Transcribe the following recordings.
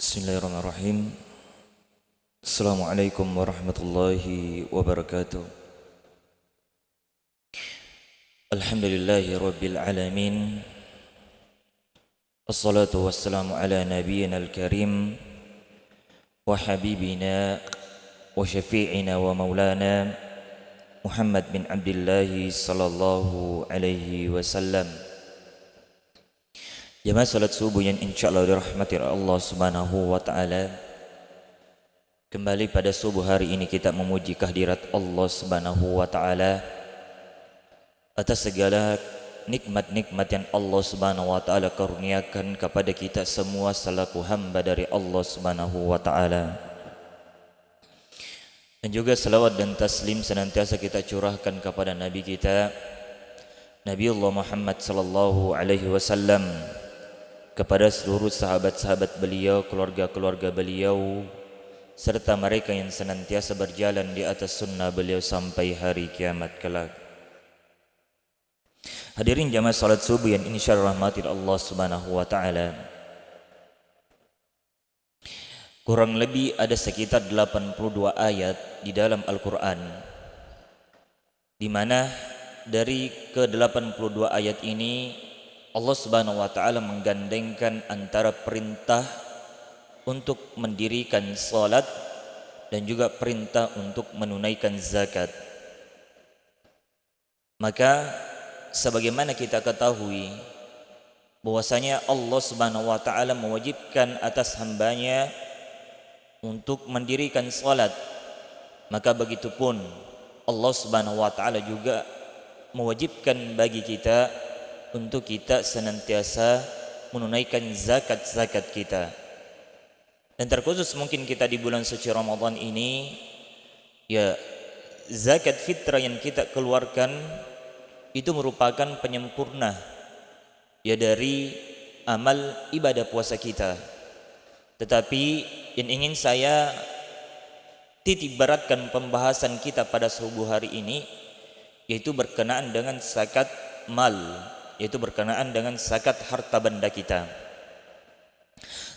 Bismillahirrahmanirrahim. Assalamualaikum warahmatullahi wabarakatuh. Alhamdulillahi rabbil alamin. Assalatu wassalamu ala nabiyyina al-karim wa habibina wa syafi'ina wa maulana Muhammad bin Abdullah sallallahu alaihi wasallam. Jamaah salat subuh yang insyaallah dirahmati Allah Subhanahu wa taala. Kembali pada subuh hari ini kita memuji kehadirat Allah Subhanahu wa taala atas segala nikmat-nikmat yang Allah Subhanahu wa taala karuniakan kepada kita semua selaku hamba dari Allah Subhanahu wa taala. Dan juga salawat dan taslim senantiasa kita curahkan kepada nabi kita Nabiullah Muhammad sallallahu alaihi wasallam, kepada seluruh sahabat-sahabat beliau, keluarga-keluarga beliau, serta mereka yang senantiasa berjalan di atas sunnah beliau sampai hari kiamat kelak. Hadirin jamaah salat subuh yang insyaallah rahmatir Allah Subhanahu wa taala. Kurang lebih ada sekitar 82 ayat di dalam Al-Qur'an, di mana dari ke-82 ayat ini Allah Subhanahu wa taala menggandengkan antara perintah untuk mendirikan salat dan juga perintah untuk menunaikan zakat. Maka sebagaimana kita ketahui bahwasanya Allah Subhanahu wa taala mewajibkan atas hambanya untuk mendirikan salat, maka begitupun Allah Subhanahu wa taala juga mewajibkan bagi kita untuk kita senantiasa menunaikan zakat-zakat kita. Dan terkhusus mungkin kita di bulan suci Ramadan ini, ya zakat fitrah yang kita keluarkan itu merupakan penyempurna ya dari amal ibadah puasa kita. Tetapi yang ingin saya titik beratkan pembahasan kita pada subuh hari ini, yaitu berkenaan dengan zakat mal, yaitu berkenaan dengan zakat harta benda kita.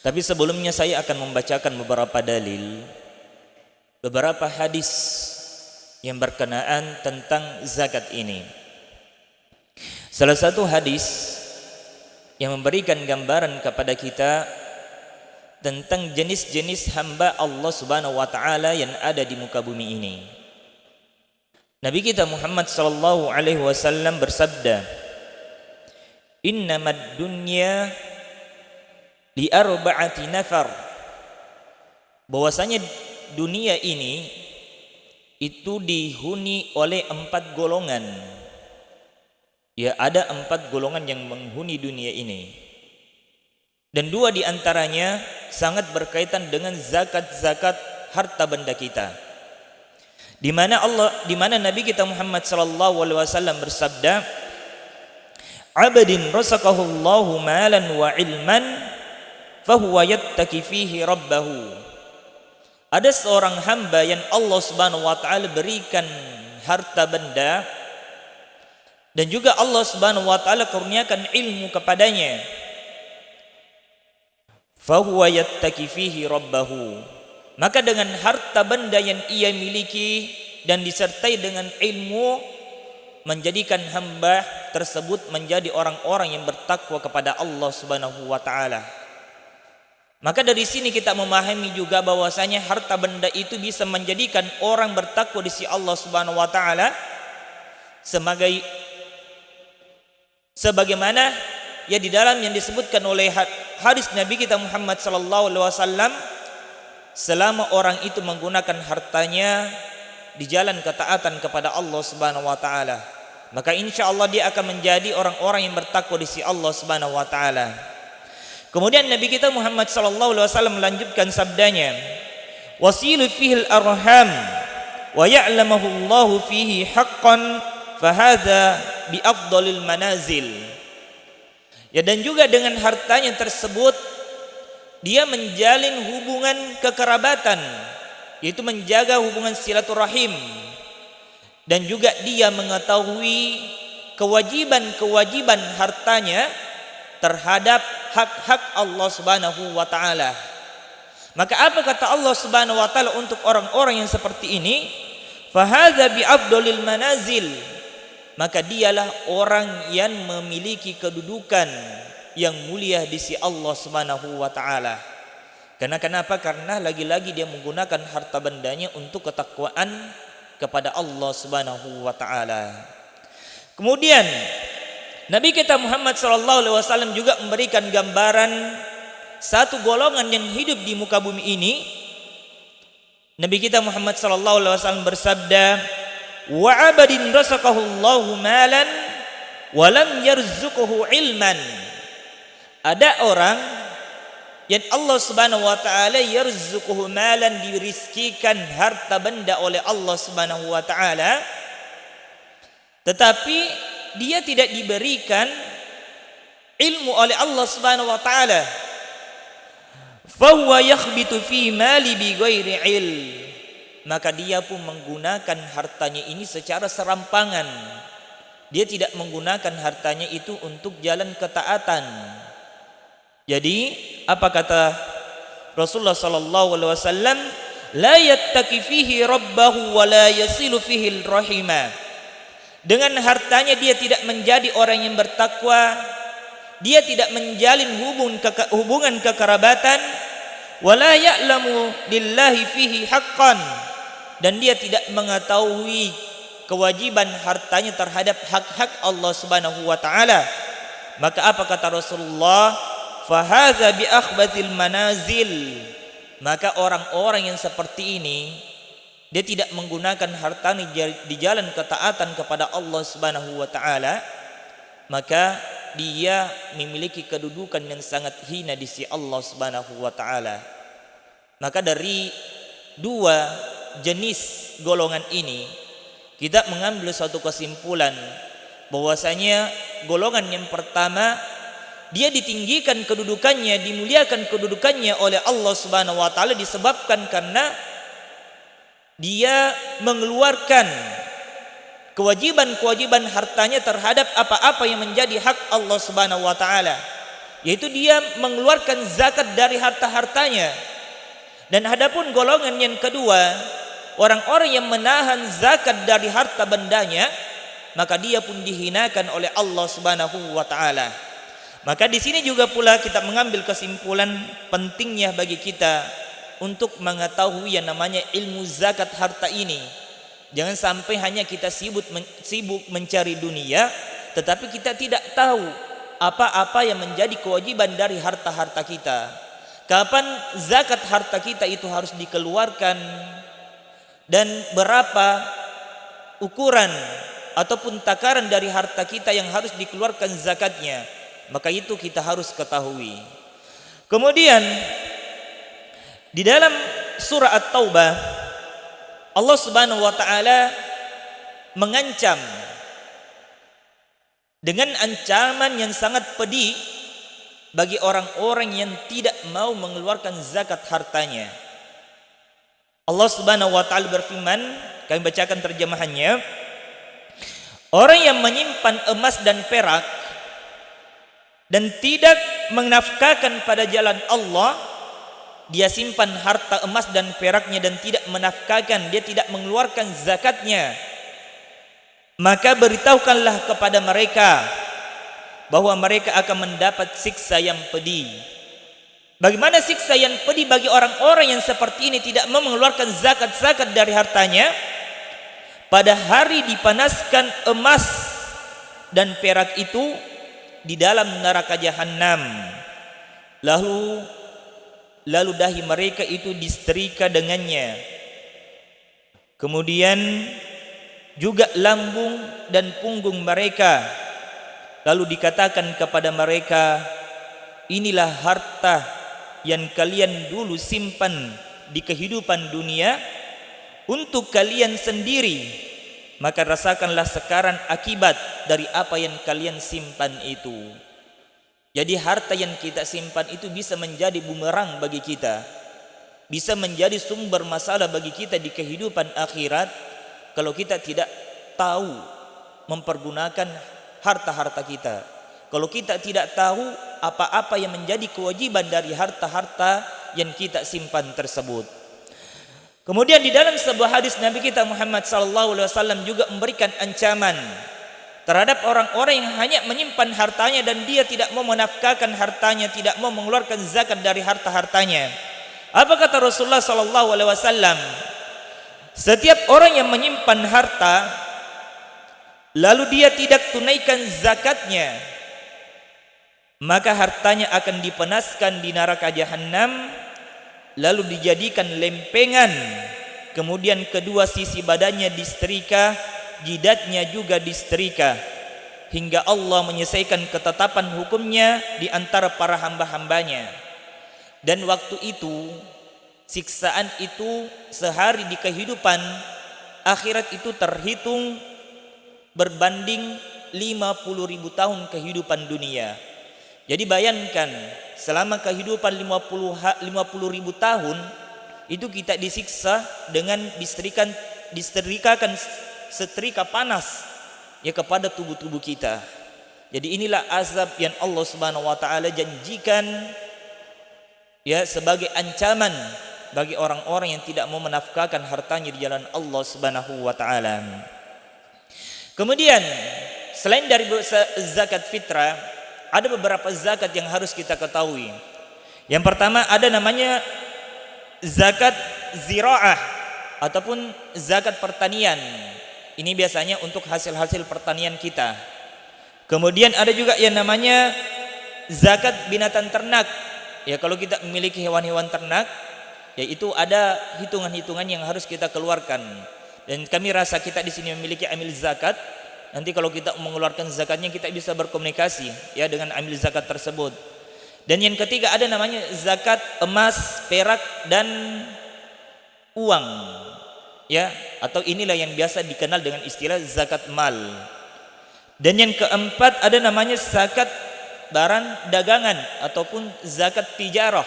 Tapi sebelumnya saya akan membacakan beberapa dalil, beberapa hadis yang berkenaan tentang zakat ini. Salah satu hadis yang memberikan gambaran kepada kita tentang jenis-jenis hamba Allah Subhanahu wa taala yang ada di muka bumi ini. Nabi kita Muhammad sallallahu alaihi wasallam bersabda, "Innamad dunya li arba'ati nafar." Bahwasanya dunia ini itu dihuni oleh 4 golongan. Ya, ada 4 golongan yang menghuni dunia ini. Dan 2 di antaranya sangat berkaitan dengan zakat-zakat harta benda kita. Di mana Nabi kita Muhammad sallallahu alaihi wasallam bersabda, "Abdin rasaqahullahu malan wa ilman fahuwa yattaki fihi rabbahu." Ada seorang hamba yang Allah Subhanahu wa taala berikan harta benda dan juga Allah Subhanahu wa taala kurniakan ilmu kepadanya. Fahuwa yattaki fihi rabbahu. Maka dengan harta benda yang ia miliki dan disertai dengan ilmu, menjadikan hamba tersebut menjadi orang-orang yang bertakwa kepada Allah Subhanahu wa taala. Maka dari sini kita memahami juga bahwasanya harta benda itu bisa menjadikan orang bertakwa di sisi Allah Subhanahu wa taala, sebagaimana ya di dalam yang disebutkan oleh hadis Nabi kita Muhammad sallallahu alaihi wasallam, selama orang itu menggunakan hartanya di jalan ketaatan kepada Allah Subhanahu wa taala, maka insyaallah dia akan menjadi orang-orang yang bertakwa di sisi Allah Subhanahu wa taala. Kemudian Nabi kita Muhammad sallallahu alaihi wasallam melanjutkan sabdanya, "Wasilu fihil arham wa ya'lamuhu Allahu fihi haqqan fa hadza bi afdalil manazil." Ya, dan juga dengan hartanya tersebut dia menjalin hubungan kekerabatan, yaitu menjaga hubungan silaturahim, dan juga dia mengetahui kewajiban-kewajiban hartanya terhadap hak-hak Allah Subhanahu wa taala. Maka apa kata Allah Subhanahu wa taala untuk orang-orang yang seperti ini? Fahadza bi afdalil manazil. Maka dialah orang yang memiliki kedudukan yang mulia di sisi Allah Subhanahu wa taala. Karena kenapa? Karena lagi-lagi dia menggunakan harta bendanya untuk ketakwaan kepada Allah Subhanahu wa taala. Kemudian Nabi kita Muhammad sallallahu alaihi wasallam juga memberikan gambaran satu golongan yang hidup di muka bumi ini. Nabi kita Muhammad sallallahu alaihi wasallam bersabda, "Wa 'abadin rasaqahullahu malan wa lam yarzuqhu ilman." Ada orang yang Allah Subhanahu wa taala yarzuquhu malan, dirizkikan harta benda oleh Allah Subhanahu wa taala, tetapi dia tidak diberikan ilmu oleh Allah Subhanahu wa taala. Fahuwa yakhbitu fi mali bighairi ilm. Maka dia pun menggunakan hartanya ini secara serampangan. Dia tidak menggunakan hartanya itu untuk jalan ketaatan. Jadi apa kata Rasulullah sallallahu alaihi wasallam? La yattaqi fihi rabbahu wa la yasilu fihi rahima. Dengan hartanya dia tidak menjadi orang yang bertakwa, dia tidak menjalin hubungan kekerabatan, wala ya'lamu lillahi fihi haqqan, dan dia tidak mengetahui kewajiban hartanya terhadap hak-hak Allah Subhanahu wa taala. Maka apa kata Rasulullah? Fahadza bi akhbathil manazil. Maka orang-orang yang seperti ini, dia tidak menggunakan hartanya di jalan ketaatan kepada Allah Subhanahu wa taala, maka dia memiliki kedudukan yang sangat hina di sisi Allah Subhanahu wa taala. Maka dari dua jenis golongan ini kita mengambil suatu kesimpulan bahwasanya golongan yang pertama, dia ditinggikan kedudukannya, dimuliakan kedudukannya oleh Allah Subhanahu wa taala disebabkan karena dia mengeluarkan kewajiban-kewajiban hartanya terhadap apa-apa yang menjadi hak Allah Subhanahu wa taala, yaitu dia mengeluarkan zakat dari harta-hartanya. Dan adapun golongan yang kedua, orang-orang yang menahan zakat dari harta bendanya, maka dia pun dihinakan oleh Allah Subhanahu wa taala. Maka di sini juga pula kita mengambil kesimpulan pentingnya bagi kita untuk mengetahui yang namanya ilmu zakat harta ini. Jangan sampai hanya kita sibuk mencari dunia, tetapi kita tidak tahu apa-apa yang menjadi kewajiban dari harta-harta kita. Kapan zakat harta kita itu harus dikeluarkan, dan berapa ukuran ataupun takaran dari harta kita yang harus dikeluarkan zakatnya. Maka itu kita harus ketahui. Kemudian di dalam surah At-Taubah, Allah Subhanahu wa taala mengancam dengan ancaman yang sangat pedih bagi orang-orang yang tidak mau mengeluarkan zakat hartanya. Allah Subhanahu wa taala berfirman, kami bacakan terjemahannya. Orang yang menyimpan emas dan perak dan tidak menafkahkan pada jalan Allah, dia simpan harta emas dan peraknya dan tidak menafkahkan, dia tidak mengeluarkan zakatnya, maka beritahukanlah kepada mereka bahwa mereka akan mendapat siksa yang pedih. Bagaimana siksa yang pedih bagi orang-orang yang seperti ini tidak mau mengeluarkan zakat-zakat dari hartanya? Pada hari dipanaskan emas dan perak itu di dalam neraka jahanam, lalu dahi mereka itu disetrika dengannya, kemudian juga lambung dan punggung mereka, lalu dikatakan kepada mereka, inilah harta yang kalian dulu simpan di kehidupan dunia untuk kalian sendiri, maka rasakanlah sekarang akibat dari apa yang kalian simpan itu. Jadi harta yang kita simpan itu bisa menjadi bumerang bagi kita, bisa menjadi sumber masalah bagi kita di kehidupan akhirat kalau kita tidak tahu mempergunakan harta-harta kita. Kalau kita tidak tahu apa-apa yang menjadi kewajiban dari harta-harta yang kita simpan tersebut. Kemudian di dalam sebuah hadis Nabi kita Muhammad SAW juga memberikan ancaman terhadap orang-orang yang hanya menyimpan hartanya dan dia tidak mau menafkahkan hartanya, tidak mau mengeluarkan zakat dari harta-hartanya. Apa kata Rasulullah SAW? Setiap orang yang menyimpan harta lalu dia tidak tunaikan zakatnya, maka hartanya akan dipanaskan di neraka jahanam, lalu dijadikan lempengan, kemudian kedua sisi badannya disetrika, jidatnya juga disetrika, hingga Allah menyelesaikan ketetapan hukumnya di antara para hamba-hambanya. Dan waktu itu, siksaan itu sehari di kehidupan akhirat itu terhitung berbanding 50.000 tahun kehidupan dunia. Jadi bayangkan, selama kehidupan 50.000 tahun itu kita disiksa dengan disetrikakan setrika panas ya kepada tubuh-tubuh kita. Jadi inilah azab yang Allah Subhanahu wa taala janjikan ya sebagai ancaman bagi orang-orang yang tidak mau menafkahkan hartanya di jalan Allah Subhanahu wa taala. Kemudian selain dari zakat fitrah, ada beberapa zakat yang harus kita ketahui. Yang pertama ada namanya zakat ziraah ataupun zakat pertanian. Ini biasanya untuk hasil-hasil pertanian kita. Kemudian ada juga yang namanya zakat binatang ternak. Ya kalau kita memiliki hewan-hewan ternak, ya itu ada hitungan-hitungan yang harus kita keluarkan. Dan kami rasa kita di sini memiliki amil zakat. Nanti kalau kita mengeluarkan zakatnya kita bisa berkomunikasi ya dengan amil zakat tersebut. Dan yang ketiga ada namanya zakat emas, perak dan uang. Ya, atau inilah yang biasa dikenal dengan istilah zakat mal. Dan yang keempat ada namanya zakat barang dagangan ataupun zakat tijarah.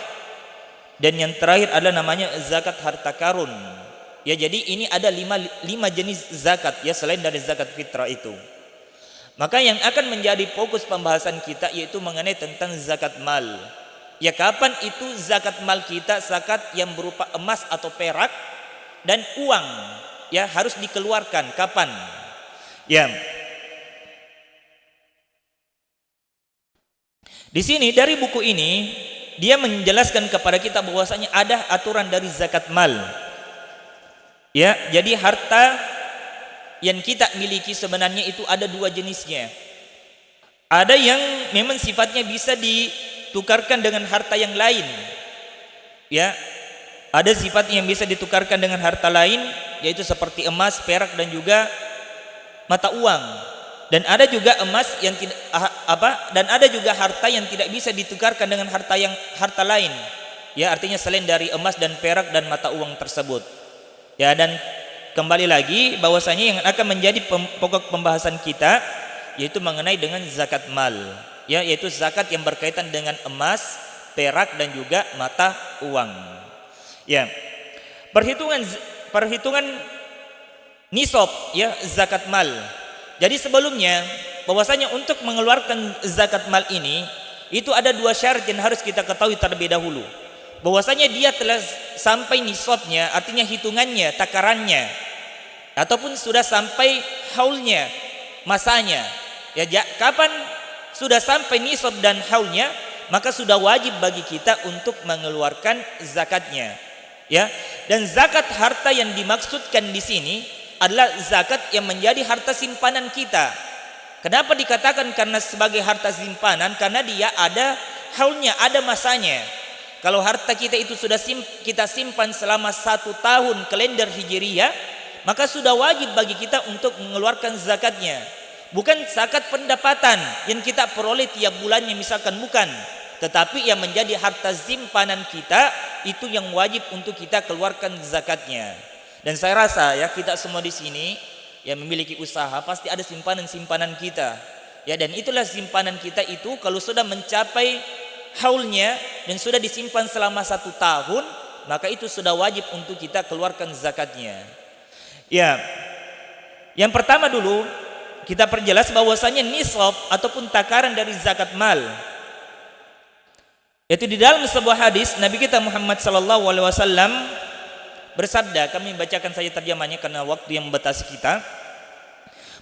Dan yang terakhir ada namanya zakat harta karun. Ya, jadi ini ada lima jenis zakat ya selain dari zakat fitrah itu. Maka yang akan menjadi fokus pembahasan kita yaitu mengenai tentang zakat mal. Ya kapan itu zakat mal kita, zakat yang berupa emas atau perak dan uang ya harus dikeluarkan kapan? Ya. Di sini dari buku ini dia menjelaskan kepada kita bahwasanya ada aturan dari zakat mal. Ya, jadi harta yang kita miliki sebenarnya itu ada dua jenisnya. Ada yang memang sifatnya bisa ditukarkan dengan harta yang lain. Ya. Ada sifat yang bisa ditukarkan dengan harta lain yaitu seperti emas, perak dan juga mata uang. Dan ada juga emas yang tidak dan ada juga harta yang tidak bisa ditukarkan dengan harta lain. Ya, artinya selain dari emas dan perak dan mata uang tersebut. Ya, dan kembali lagi bahwasanya yang akan menjadi pokok pembahasan kita yaitu mengenai dengan zakat mal. Ya, yaitu zakat yang berkaitan dengan emas, perak dan juga mata uang. Ya. Perhitungan nisab ya zakat mal. Jadi sebelumnya bahwasanya untuk mengeluarkan zakat mal ini itu ada dua syarat yang harus kita ketahui terlebih dahulu. Bahwasanya dia telah sampai nisabnya, artinya hitungannya, takarannya, ataupun sudah sampai haulnya, masanya. Ya, kapan sudah sampai nisab dan haulnya, maka sudah wajib bagi kita untuk mengeluarkan zakatnya. Ya, dan zakat harta yang dimaksudkan di sini adalah zakat yang menjadi harta simpanan kita. Kenapa dikatakan karena sebagai harta simpanan? Karena dia ada haulnya, ada masanya. Kalau harta kita itu sudah kita simpan selama 1 tahun kalender hijriyah, maka sudah wajib bagi kita untuk mengeluarkan zakatnya. Bukan zakat pendapatan yang kita peroleh tiap bulannya misalkan, bukan. Tetapi yang menjadi harta simpanan kita itu yang wajib untuk kita keluarkan zakatnya. Dan saya rasa ya kita semua di sini yang memiliki usaha pasti ada simpanan-simpanan kita. Ya, dan itulah simpanan kita itu kalau sudah mencapai haulnya dan sudah disimpan selama 1 tahun, maka itu sudah wajib untuk kita keluarkan zakatnya. Ya, yang pertama dulu kita perjelas bahwasanya nisab ataupun takaran dari zakat mal Yaitu di dalam sebuah hadis Nabi kita Muhammad sallallahu alaihi wasallam bersabda, kami bacakan saja terjemahnya karena waktu yang membatasi kita,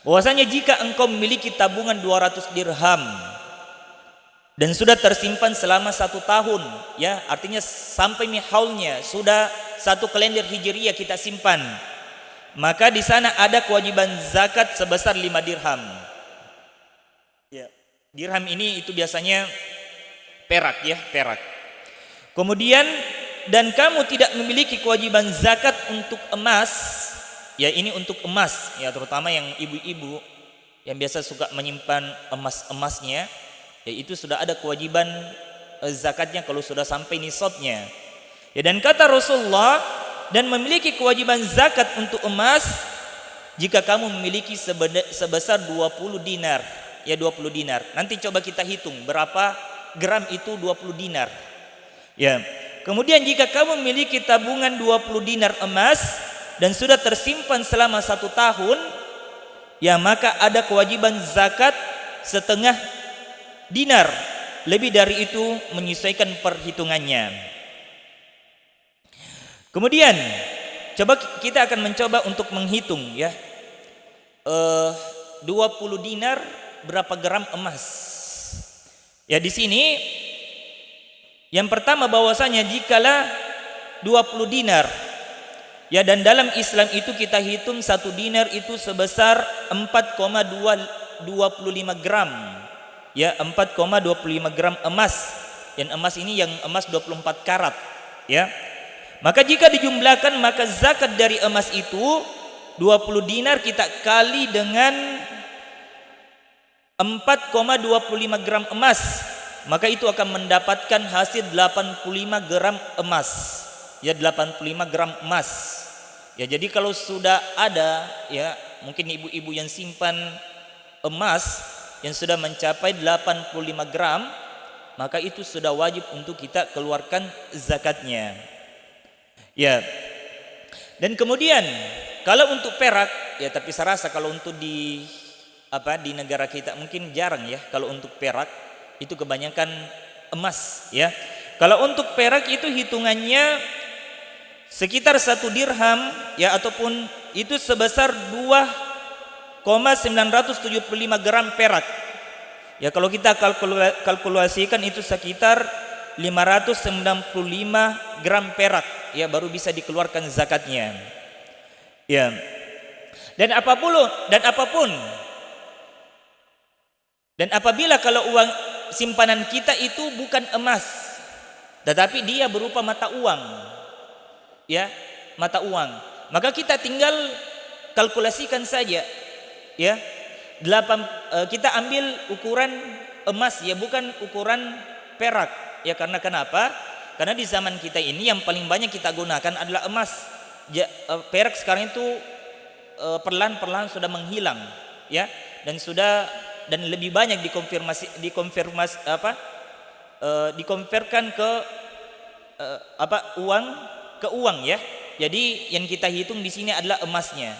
bahwasanya jika engkau memiliki tabungan 200 dirham dan sudah tersimpan selama 1 tahun, ya artinya sampai mihaulnya sudah 1 kalender hijriah kita simpan, maka di sana ada kewajiban zakat sebesar 5 dirham. Ya, dirham ini itu biasanya perak, ya perak. Kemudian dan kamu tidak memiliki kewajiban zakat untuk emas, ya ini untuk emas, ya terutama yang ibu-ibu yang biasa suka menyimpan emas-emasnya, ya itu sudah ada kewajiban zakatnya kalau sudah sampai nisabnya. Ya, dan kata Rasulullah, dan memiliki kewajiban zakat untuk emas jika kamu memiliki sebesar 20 dinar, ya 20 dinar. Nanti coba kita hitung berapa gram itu 20 dinar. Ya. Kemudian jika kamu memiliki tabungan 20 dinar emas dan sudah tersimpan selama 1 tahun, ya maka ada kewajiban zakat setengah dinar. Lebih dari itu menyesuaikan perhitungannya. Kemudian coba kita akan mencoba untuk menghitung, ya 20 dinar berapa gram emas. Ya di sini yang pertama bahwasanya jikalau 20 dinar, ya dan dalam Islam itu kita hitung 1 dinar itu sebesar 4,25 gram, ya 4,25 gram emas. Dan emas ini yang emas 24 karat, ya. Maka jika dijumlahkan maka zakat dari emas itu 20 dinar kita kali dengan 4,25 gram emas, maka itu akan mendapatkan hasil 85 gram emas. Ya 85 gram emas. Ya jadi kalau sudah ada, ya mungkin ibu-ibu yang simpan emas yang sudah mencapai 85 gram, maka itu sudah wajib untuk kita keluarkan zakatnya. Ya. Dan kemudian kalau untuk perak, ya tapi saya rasa kalau untuk di negara kita mungkin jarang, ya kalau untuk perak itu kebanyakan emas, ya. Kalau untuk perak itu hitungannya sekitar 1 dirham, ya ataupun itu sebesar 2,975 gram perak. Ya kalau kita kalkulasikan itu sekitar 595 gram perak, ya baru bisa dikeluarkan zakatnya. Ya. Dan apabila kalau uang simpanan kita itu bukan emas, tetapi dia berupa mata uang, ya mata uang, maka kita tinggal kalkulasikan saja, ya kita ambil ukuran emas, ya bukan ukuran perak, ya karena kenapa? Karena di zaman kita ini yang paling banyak kita gunakan adalah emas. Perak sekarang itu perlahan-perlahan sudah menghilang, ya dan lebih banyak dikonverkan ke uang, ya. Jadi yang kita hitung di sini adalah emasnya.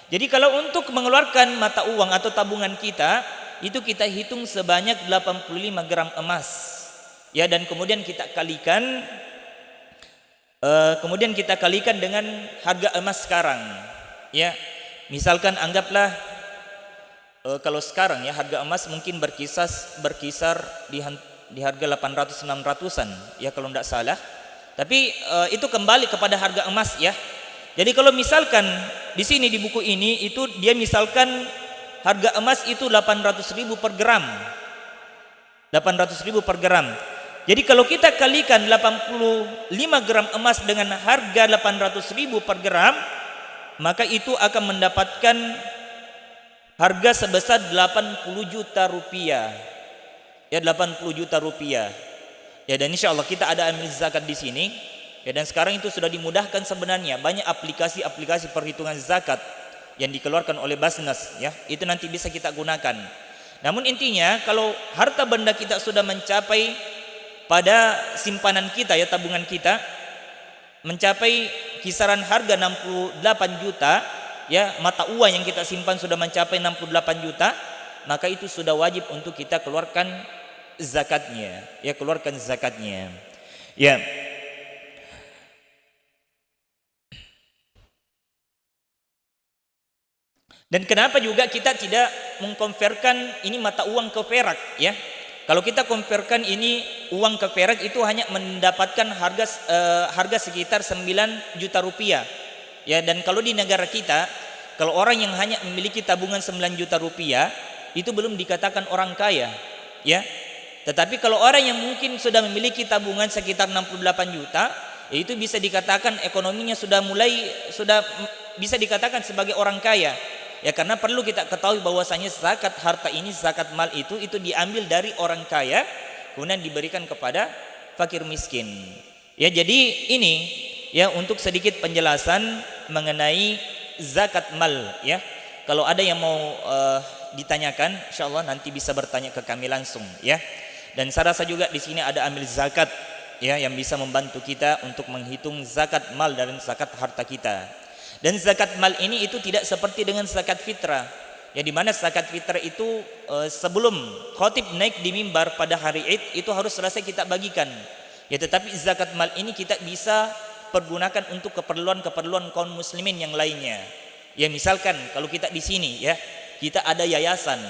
Jadi kalau untuk mengeluarkan mata uang atau tabungan kita, itu kita hitung sebanyak 85 gram emas. Ya dan kemudian kita kalikan dengan harga emas sekarang. Ya. Misalkan anggaplah kalau sekarang, ya harga emas mungkin berkisar di harga 800-900an, ya kalau tidak salah. Tapi itu kembali kepada harga emas, ya. Jadi kalau misalkan di sini di buku ini itu dia misalkan harga emas itu 800.000 per gram. 800.000 per gram. Jadi kalau kita kalikan 85 gram emas dengan harga 800.000 per gram, maka itu akan mendapatkan harga sebesar 80 juta rupiah. Ya 80 juta rupiah. Ya dan insya Allah kita ada amil zakat di sini. Ya dan sekarang itu sudah dimudahkan sebenarnya, banyak aplikasi-aplikasi perhitungan zakat yang dikeluarkan oleh Basnas, ya. Itu nanti bisa kita gunakan. Namun intinya kalau harta benda kita sudah mencapai pada simpanan kita, ya tabungan kita mencapai kisaran harga 68 juta, ya mata uang yang kita simpan sudah mencapai 68 juta, maka itu sudah wajib untuk kita keluarkan zakatnya, ya keluarkan zakatnya. Ya. Dan kenapa juga kita tidak mengkonverkan ini mata uang ke perak, ya? Kalau kita konverkan ini uang ke perak itu hanya mendapatkan harga sekitar 9 juta rupiah. Ya, dan kalau di negara kita, kalau orang yang hanya memiliki tabungan 9 juta rupiah itu belum dikatakan orang kaya, ya. Tetapi kalau orang yang mungkin sudah memiliki tabungan sekitar 68 juta, ya itu bisa dikatakan ekonominya sudah bisa dikatakan sebagai orang kaya. Ya, karena perlu kita ketahui bahwasanya zakat harta ini, zakat mal itu diambil dari orang kaya kemudian diberikan kepada fakir miskin. Ya, jadi ini ya untuk sedikit penjelasan mengenai zakat mal, ya. Kalau ada yang mau ditanyakan, insyaallah nanti bisa bertanya ke kami langsung, ya. Dan saya rasa juga di sini ada amil zakat, ya, yang bisa membantu kita untuk menghitung zakat mal dan zakat harta kita. Dan zakat mal ini itu tidak seperti dengan zakat fitrah. Ya, di mana zakat fitrah itu sebelum khatib naik di mimbar pada hari Id itu harus selesai kita bagikan. Ya, tetapi zakat mal ini kita bisa pergunakan untuk keperluan kaum muslimin yang lainnya. Ya, misalkan kalau kita di sini, ya, kita ada yayasan.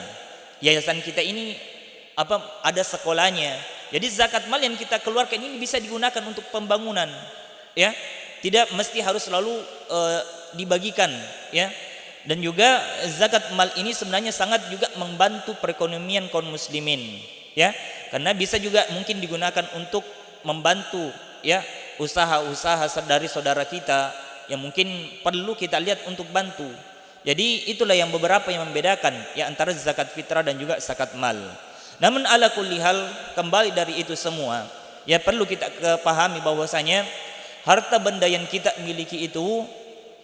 Yayasan kita ini ada sekolahnya. Jadi zakat mal yang kita keluarkan ini bisa digunakan untuk pembangunan, ya. Tidak mesti harus selalu dibagikan, ya. Dan juga zakat mal ini sebenarnya sangat juga membantu perekonomian kaum muslimin, ya. Karena bisa juga mungkin digunakan untuk membantu, ya, usaha-usaha dari saudara kita yang mungkin perlu kita lihat untuk bantu. Jadi itulah yang beberapa yang membedakan ya antara zakat fitrah dan juga zakat mal. Namun ala kulli hal, kembali dari itu semua, ya perlu kita pahami bahwasanya harta benda yang kita miliki itu,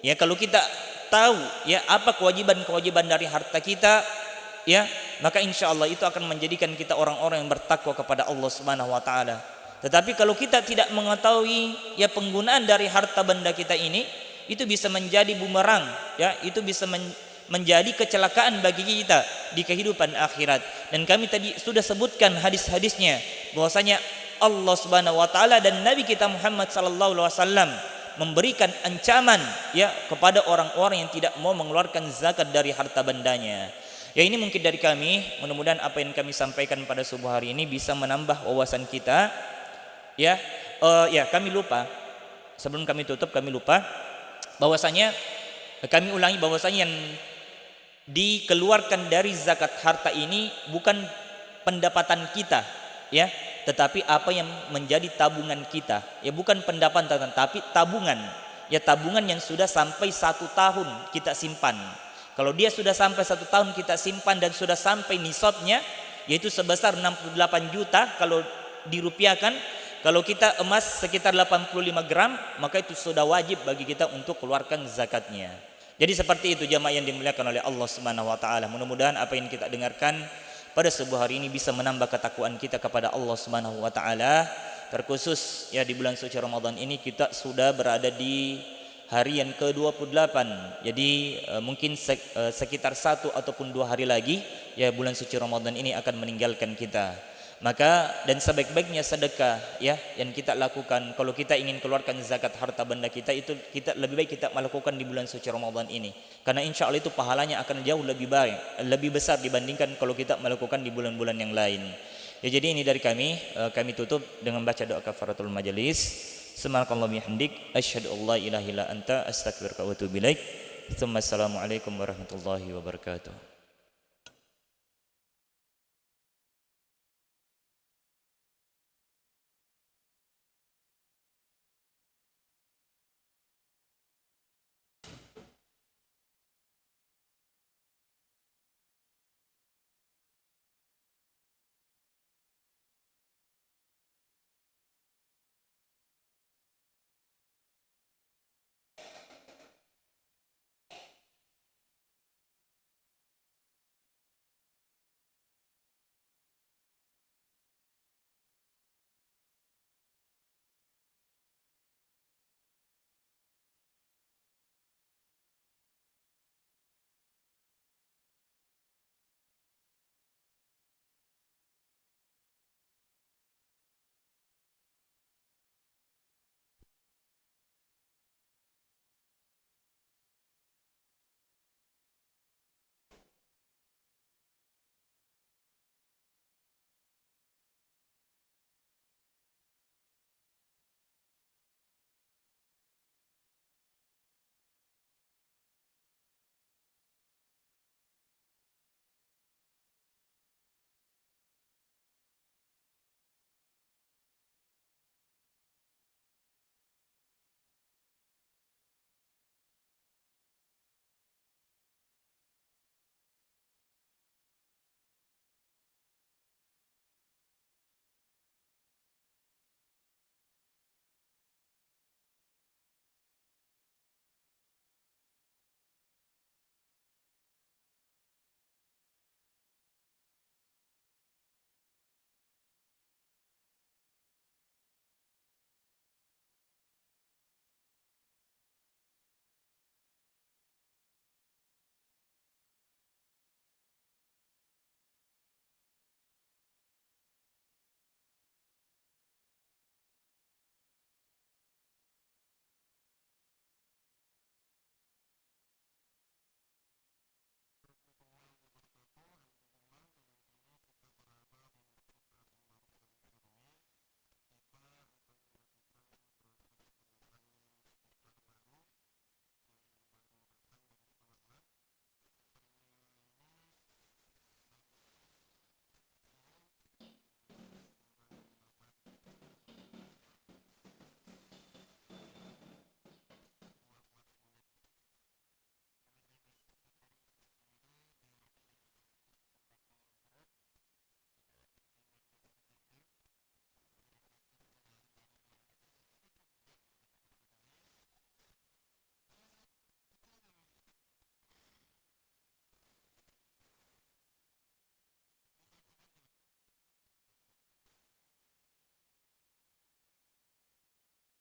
ya kalau kita tahu ya apa kewajiban dari harta kita, ya maka insya Allah itu akan menjadikan kita orang-orang yang bertakwa kepada Allah Subhanahu Wa Taala. Tetapi kalau kita tidak mengetahui ya penggunaan dari harta benda kita ini, itu bisa menjadi bumerang, ya itu bisa menjadi kecelakaan bagi kita di kehidupan akhirat. Dan kami tadi sudah sebutkan hadis-hadisnya bahwasanya Allah Subhanahu wa taala dan Nabi kita Muhammad sallallahu alaihi wasallam memberikan ancaman ya kepada orang-orang yang tidak mau mengeluarkan zakat dari harta bendanya. Ya, ini mungkin dari kami, mudah-mudahan apa yang kami sampaikan pada subuh hari ini bisa menambah wawasan kita. Ya, kami lupa sebelum kami tutup, kami lupa bahwasanya kami ulangi bahwasanya yang dikeluarkan dari zakat harta ini bukan pendapatan kita, ya, tetapi apa yang menjadi tabungan kita, ya bukan pendapatan tapi tabungan, ya tabungan yang sudah sampai 1 tahun kita simpan. Kalau dia sudah sampai 1 tahun kita simpan dan sudah sampai nisabnya, yaitu sebesar 68 juta kalau dirupiahkan, kalau kita emas sekitar 85 gram, maka itu sudah wajib bagi kita untuk keluarkan zakatnya. Jadi seperti itu jamaah yang dimuliakan oleh Allah Subhanahu wa taala. Mudah-mudahan apa yang kita dengarkan pada subuh hari ini bisa menambah ketakwaan kita kepada Allah Subhanahu wa taala. Terkhusus ya di bulan suci Ramadan ini kita sudah berada di hari yang ke-28. Jadi mungkin sekitar 1 ataupun 2 hari lagi ya bulan suci Ramadan ini akan meninggalkan kita. Maka dan sebaik-baiknya sedekah ya yang kita lakukan kalau kita ingin keluarkan zakat harta benda kita, itu kita lebih baik kita melakukan di bulan suci Ramadan ini. Karena insya Allah itu pahalanya akan jauh lebih baik, lebih besar dibandingkan kalau kita melakukan di bulan-bulan yang lain. Ya, jadi ini dari kami tutup dengan baca doa kafaratul majelis. Subhanakallahumma bihamdik asyhadu an la ilaha illa anta astaghfiruka wa atubu ilaik. Assalamualaikum warahmatullahi wabarakatuh.